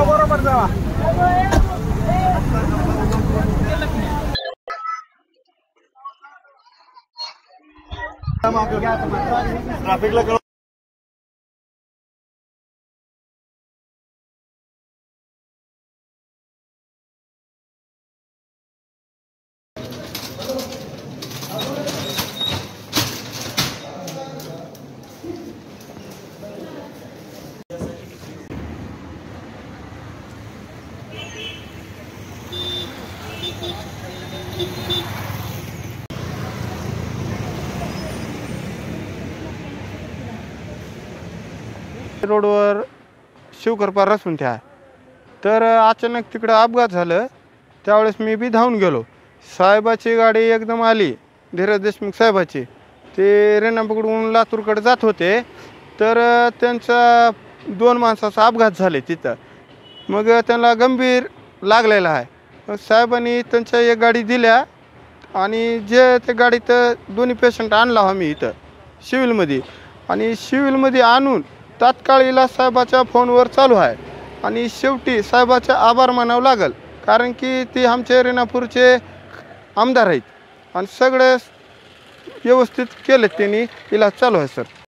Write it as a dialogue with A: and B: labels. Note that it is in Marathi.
A: बरोबर जावा ट्रॅफिकला
B: रोडवर शिवकृपा रसून ठ्या तर अचानक तिकडं अपघात झालं। त्यावेळेस मी बी धावून गेलो। साहेबाची गाडी एकदम आली, धीरज देशमुख साहेबाची, ते रेणापूरकडून लातूरकडे जात होते। तर त्यांचा 2 माणसाचा अपघात झाले तिथं। मग त्यांना गंभीर लागलेला आहे। साहेबांनी त्यांच्या एक गाडी दिल्या आणि जे त्या गाडीत दोन्ही पेशंट आणला आम्ही इथं सिव्हिलमध्ये, आणि सिव्हिलमध्ये आणून तात्काळ इलाज साहेबाच्या फोनवर चालू आहे। आणि शेवटी साहेबाचे आभार मानावं लागेल, कारण की ते आमचे रेणापूरचे आमदार आहेत आणि सगळे व्यवस्थित केले त्यांनी, इलाज चालू आहे सर।